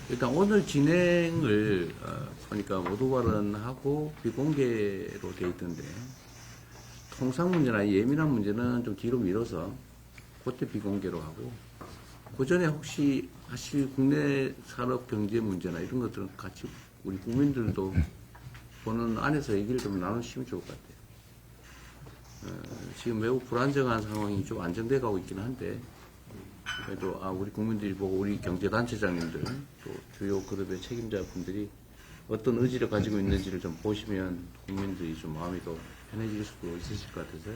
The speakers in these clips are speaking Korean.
일단 오늘 진행을 보니까 모두 발언하고 비공개로 돼 있던데 통상 문제나 예민한 문제는 좀 뒤로 미뤄서 그때 비공개로 하고 그 전에 혹시 하실 국내 산업 경제 문제나 이런 것들은 같이 우리 국민들도 보는 안에서 얘기를 좀 나누시면 좋을 것 같아요. 지금 매우 불안정한 상황이 좀 안정돼 가고 있기는 한데 그래도 우리 국민들이 보고 우리 경제단체장님들 또 주요 그룹의 책임자분들이 어떤 의지를 가지고 있는지를 좀 보시면 국민들이 좀 마음이 더 편해질 수도 있으실 것 같아서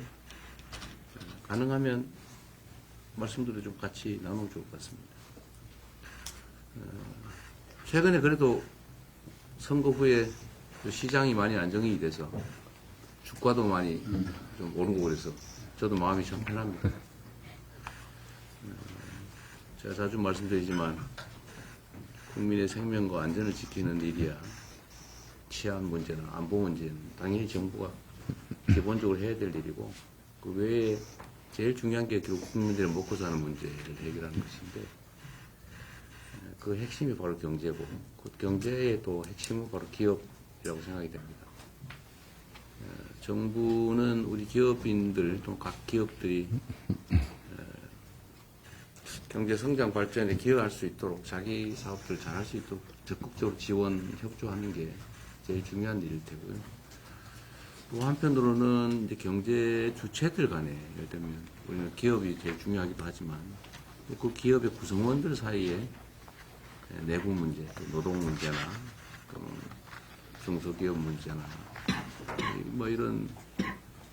가능하면 말씀들을 좀 같이 나누면 좋을 것 같습니다. 최근에 그래도 선거 후에 시장이 많이 안정이 돼서 주가도 많이 좀 오르고 그래서 저도 마음이 참 편합니다. 제가 자주 말씀드리지만 국민의 생명과 안전을 지키는 일이야 치안 문제나 안보 문제는 당연히 정부가 기본적으로 해야 될 일이고 그 외에 제일 중요한 게 결국 국민들의 먹고 사는 문제를 해결하는 것인데 그 핵심이 바로 경제고 그 경제의 또 핵심은 바로 기업이라고 생각이 됩니다. 정부는 우리 기업인들 또 각 기업들이 경제 성장 발전에 기여할 수 있도록 자기 사업들을 잘 할 수 있도록 적극적으로 지원, 협조하는 게 제일 중요한 일일 테고요. 또 한편으로는 이제 경제 주체들 간에 예를 들면 우리는 기업이 제일 중요하기도 하지만 그 기업의 구성원들 사이에 내부 문제, 노동 문제나 중소기업 문제나 뭐 이런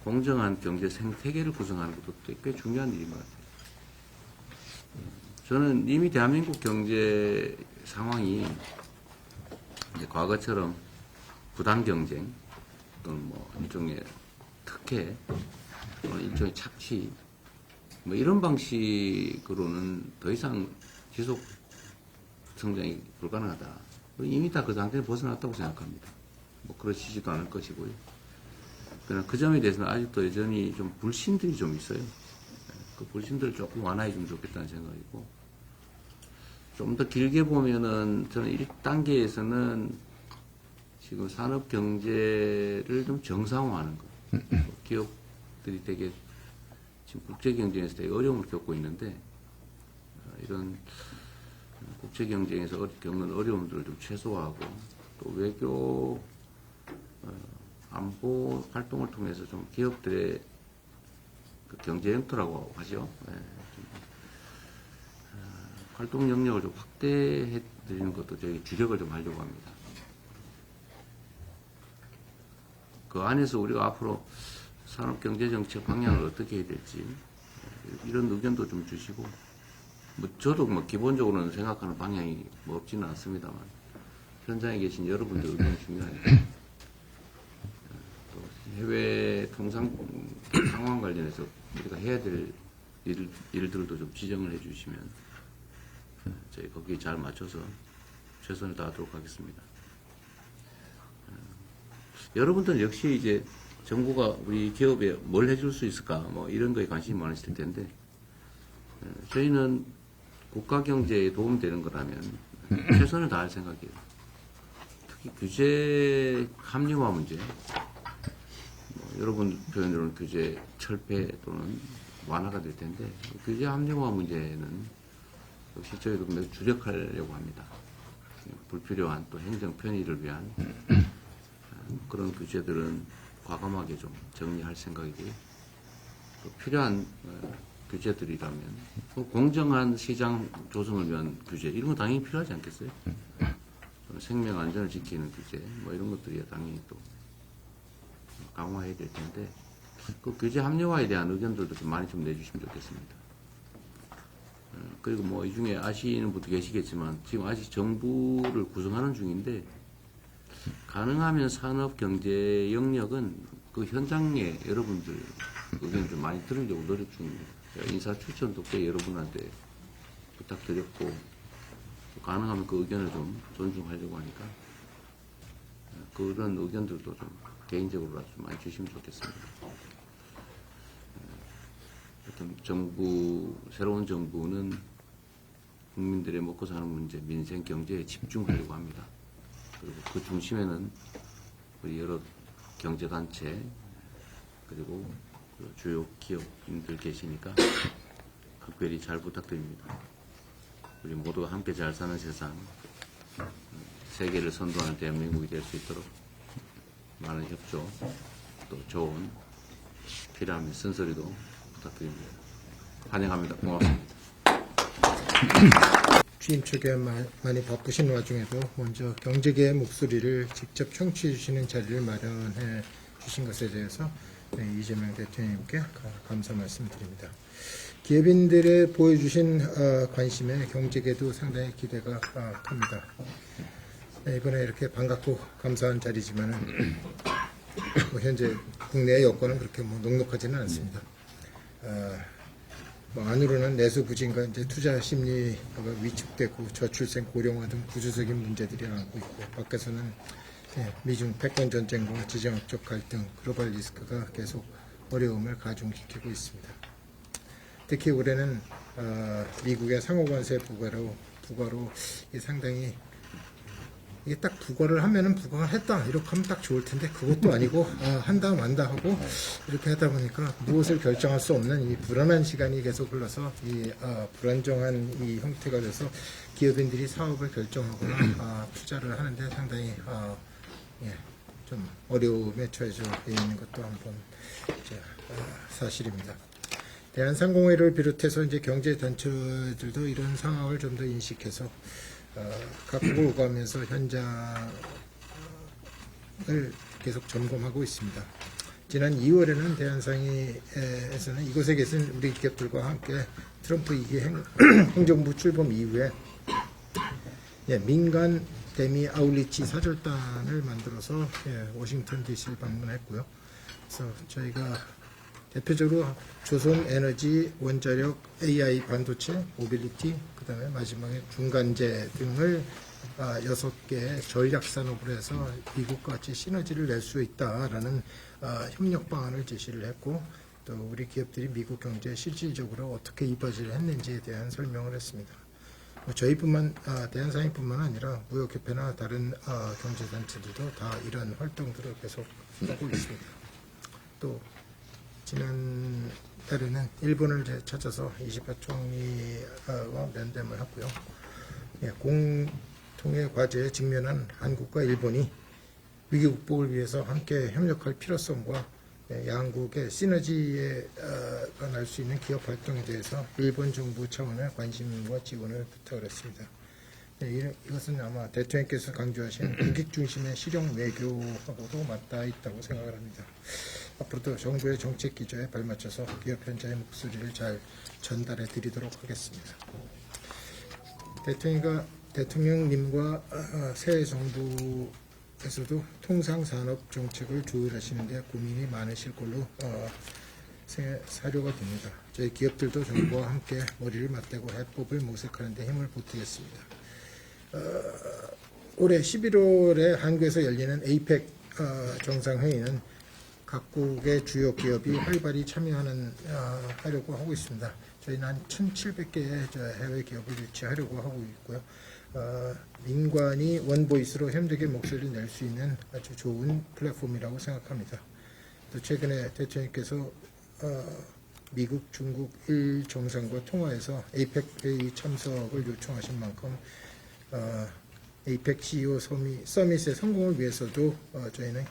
공정한 경제 생태계를 구성하는 것도 꽤 중요한 일인 것 같아요. 저는 이미 대한민국 경제 상황이 이제 과거처럼 부당 경쟁 또는 뭐 일종의 특혜 또는 일종의 착취 뭐 이런 방식으로는 더 이상 지속 성장이 불가능하다. 이미 다 그 상태를 벗어났다고 생각합니다. 뭐 그러시지도 않을 것이고요. 그러나 그 점에 대해서는 아직도 여전히 좀 불신들이 좀 있어요. 그 불신들을 조금 완화해 주면 좋겠다는 생각이고 좀 더 길게 보면은 저는 1단계에서는 지금 산업 경제를 좀 정상화하는 것. 기업들이 되게 지금 국제 경쟁에서 되게 어려움을 겪고 있는데 이런 국제 경쟁에서 겪는 어려움들을 좀 최소화하고 또 외교 안보 활동을 통해서 좀 기업들의 그 경제 영토라고 하죠. 활동 영역을 좀 확대해 드리는 것도 저희 주력을 좀 하려고 합니다. 그 안에서 우리가 앞으로 산업경제정책 방향을 어떻게 해야 될지 이런 의견도 좀 주시고 뭐 저도 뭐 기본적으로는 생각하는 방향이 뭐 없지는 않습니다만 현장에 계신 여러분들 의견이 중요하니까 또 해외 통상 상황 관련해서 우리가 해야 될 일들도 좀 지정을 해 주시면 저희 거기에 잘 맞춰서 최선을 다하도록 하겠습니다. 여러분들은 역시 이제 정부가 우리 기업에 뭘 해줄 수 있을까 뭐 이런 거에 관심이 많으실 텐데 저희는 국가 경제에 도움되는 거라면 최선을 다할 생각이에요. 특히 규제 합리화 문제, 여러분 표현으로는 규제 철폐 또는 완화가 될 텐데 규제 합리화 문제는 역시 저희도 매우 주력하려고 합니다. 불필요한 또 행정 편의를 위한 그런 규제들은 과감하게 좀 정리할 생각이고요. 또 필요한 규제들이라면 공정한 시장 조성을 위한 규제 이런 거 당연히 필요하지 않겠어요? 생명 안전을 지키는 규제 뭐 이런 것들이 당연히 또 강화해야 될 텐데 그 규제 합리화에 대한 의견들도 좀 많이 좀 내주시면 좋겠습니다. 그리고 뭐 이 중에 아시는 분도 계시겠지만 지금 아직 정부를 구성하는 중인데 가능하면 산업 경제 영역은 그 현장에 여러분들 의견 좀 많이 들으려고 노력 중입니다. 인사 추천도 꽤 여러분한테 부탁드렸고 가능하면 그 의견을 좀 존중하려고 하니까 그런 의견들도 좀 개인적으로 좀 많이 주시면 좋겠습니다. 하여튼 새로운 정부는 국민들의 먹고 사는 문제, 민생 경제에 집중하려고 합니다. 그리고 그 중심에는 우리 여러 경제단체 그리고 그 주요 기업인들 계시니까 각별히 잘 부탁드립니다. 우리 모두가 함께 잘 사는 세상, 세계를 선도하는 대한민국이 될 수 있도록 많은 협조, 또 좋은 필요하면 쓴소리도 부탁드립니다. 환영합니다. 고맙습니다. 취임 초기에 많이 바쁘신 와중에도 먼저 경제계의 목소리를 직접 청취해 주시는 자리를 마련해 주신 것에 대해서 이재명 대통령님께 감사 말씀드립니다. 기업인들의 보여주신 관심에 경제계도 상당히 기대가 큽니다. 이번에 이렇게 반갑고 감사한 자리지만은 현재 국내 여건은 그렇게 녹록하지는 않습니다. 안으로는 내수 부진과 이제 투자 심리가 위축되고 저출생 고령화 등 구조적인 문제들이 남고 있고, 밖에서는 미중 패권 전쟁과 지정학적 갈등, 글로벌 리스크가 계속 어려움을 가중시키고 있습니다. 특히 올해는 미국의 상호관세 부과로 상당히 이게 딱 부과를 하면은 부과를 했다 이렇게 하면 딱 좋을 텐데 그것도 아니고 한다 만다 하고 이렇게 하다 보니까 무엇을 결정할 수 없는 이 불안한 시간이 계속 흘러서 이 불안정한 이 형태가 돼서 기업인들이 사업을 결정하거나 투자를 하는데 상당히 좀 어려움에 처해져 있는 것도 한번 사실입니다. 대한상공회를 비롯해서 이제 경제단체들도 이런 상황을 좀 더 인식해서 각국을 오가면서 현장을 계속 점검하고 있습니다. 지난 2월에는 대한상의에서는 이곳에 계신 우리 기업들과 함께 트럼프 2기 행정부 출범 이후에 민간 대미 아울리치 사절단을 만들어서 워싱턴 DC를 방문했고요. 그래서 저희가 대표적으로 조선에너지, 원자력, AI 반도체, 모빌리티, 그 다음에 마지막에 중간재 등을 6개의 전략산업으로 해서 미국과 같이 시너지를 낼 수 있다라는 협력 방안을 제시를 했고, 또 우리 기업들이 미국 경제에 실질적으로 어떻게 이바지를 했는지에 대한 설명을 했습니다. 대한상인뿐만 아니라 무역협회나 다른 경제단체들도 다 이런 활동들을 계속 하고 있습니다. 또 지난 달에는 일본을 찾아서 이시바 총리와 면담을 했고요. 공통의 과제에 직면한 한국과 일본이 위기 극복을 위해서 함께 협력할 필요성과 양국의 시너지가 날 수 있는 기업 활동에 대해서 일본 정부 차원의 관심과 지원을 부탁을 했습니다. 이것은 아마 대통령께서 강조하신 국익 중심의 실용 외교하고도 맞닿아 있다고 생각을 합니다. 앞으로도 정부의 정책 기조에 발맞춰서 기업 현장의 목소리를 잘 전달해 드리도록 하겠습니다. 대통령님과 새 정부에서도 통상산업 정책을 조율하시는데 고민이 많으실 걸로 사료가 됩니다. 저희 기업들도 정부와 함께 머리를 맞대고 해법을 모색하는 데 힘을 보태겠습니다. 올해 11월에 한국에서 열리는 APEC 정상회의는 각국의 주요 기업이 활발히 하려고 하고 있습니다. 저희는 한 1,700개의 해외 기업을 유치하려고 하고 있고요. 민관이 원보이스로 협력의 목소리를 낼 수 있는 아주 좋은 플랫폼이라고 생각합니다. 또 최근에 대통령께서 미국, 중국, 일 정상과 통화해서 APEC 회의 참석을 요청하신 만큼 APEC CEO 서밋의 성공을 위해서도 저희는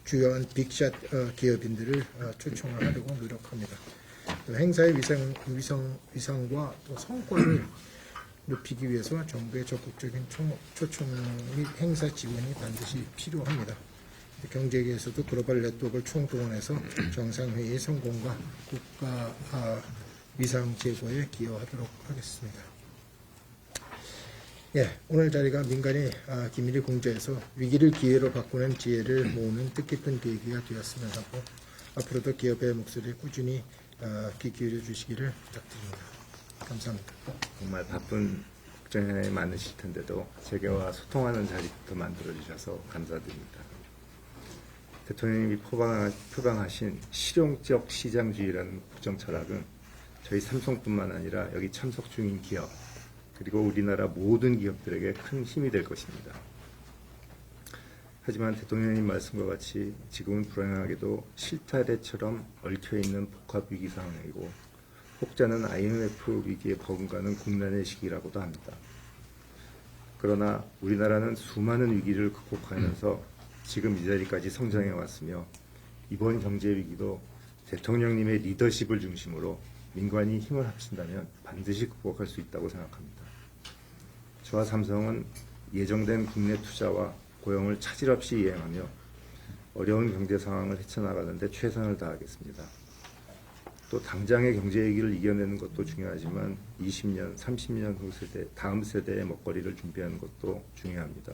주요한 빅샷 기업인들을 초청을 하려고 노력합니다. 또 행사의 위상과 또 성과를 높이기 위해서 정부의 적극적인 초청 및 행사 지원이 반드시 필요합니다. 경제계에서도 글로벌 네트워크를 총동원해서 정상회의의 성공과 국가 위상 제고에 기여하도록 하겠습니다. 오늘 자리가 민간이 기밀이 공조해서 위기를 기회로 바꾸는 지혜를 모으는 뜻깊은 계기가 되었으면 하고, 앞으로도 기업의 목소리에 꾸준히 귀 기울여 주시기를 부탁드립니다. 감사합니다. 정말 바쁜 국정에 많으실 텐데도 세계와 소통하는 자리부터 만들어 주셔서 감사드립니다. 대통령님이 표방하신 실용적 시장주의라는 국정 철학은 저희 삼성뿐만 아니라 여기 참석 중인 기업 그리고 우리나라 모든 기업들에게 큰 힘이 될 것입니다. 하지만 대통령님 말씀과 같이 지금은 불행하게도 실타래처럼 얽혀있는 복합위기 상황이고 혹자는 IMF 위기에 버금가는 국난의 시기라고도 합니다. 그러나 우리나라는 수많은 위기를 극복하면서 지금 이 자리까지 성장해 왔으며 이번 경제위기도 대통령님의 리더십을 중심으로 민관이 힘을 합친다면 반드시 극복할 수 있다고 생각합니다. 저와 삼성은 예정된 국내 투자와 고용을 차질 없이 이행하며 어려운 경제 상황을 헤쳐나가는데 최선을 다하겠습니다. 또 당장의 경제 위기를 이겨내는 것도 중요하지만 20년, 30년 후 세대, 다음 세대의 먹거리를 준비하는 것도 중요합니다.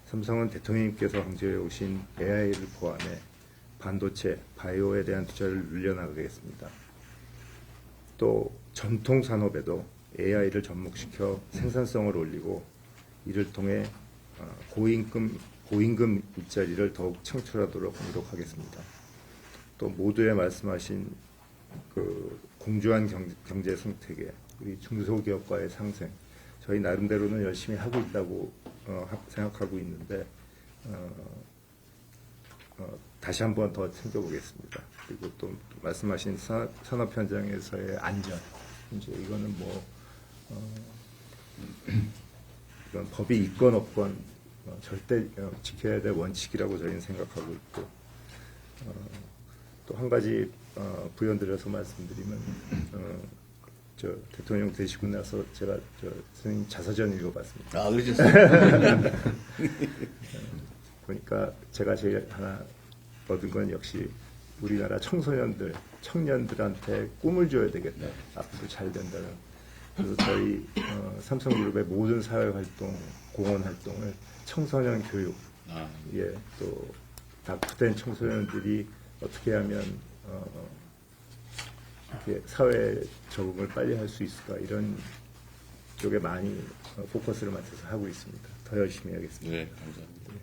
삼성은 대통령님께서 강조해 오신 AI를 포함해 반도체, 바이오에 대한 투자를 늘려나가겠습니다. 또 전통 산업에도 AI를 접목시켜 생산성을 올리고 이를 통해 고임금 일자리를 더욱 창출하도록 노력하겠습니다. 또 모두에 말씀하신 그 공정한 경제 생태계, 우리 중소기업과의 상생, 저희 나름대로는 열심히 하고 있다고 생각하고 있는데 다시 한번 더 챙겨보겠습니다. 그리고 또 말씀하신 산업 현장에서의 안전, 이제 이거는 뭐 이건 법이 있건 없건 절대 지켜야 될 원칙이라고 저희는 생각하고 있고 또 한 가지 부연드려서 말씀드리면 저 대통령 되시고 나서 제가 선생님 자서전 읽어봤습니다. 아, 그러셨어요? 보니까 제가 제일 하나 얻은 건 역시 우리나라 청년들한테 꿈을 줘야 되겠다. 앞으로 잘 된다는. 그래서 저희 삼성그룹의 모든 사회활동, 공헌활동을 청소년 교육, 예, 또 낙후된 청소년들이 어떻게 하면 이렇게 사회 적응을 빨리 할 수 있을까 이런 쪽에 많이 포커스를 맞춰서 하고 있습니다. 더 열심히 하겠습니다. 네, 감사합니다.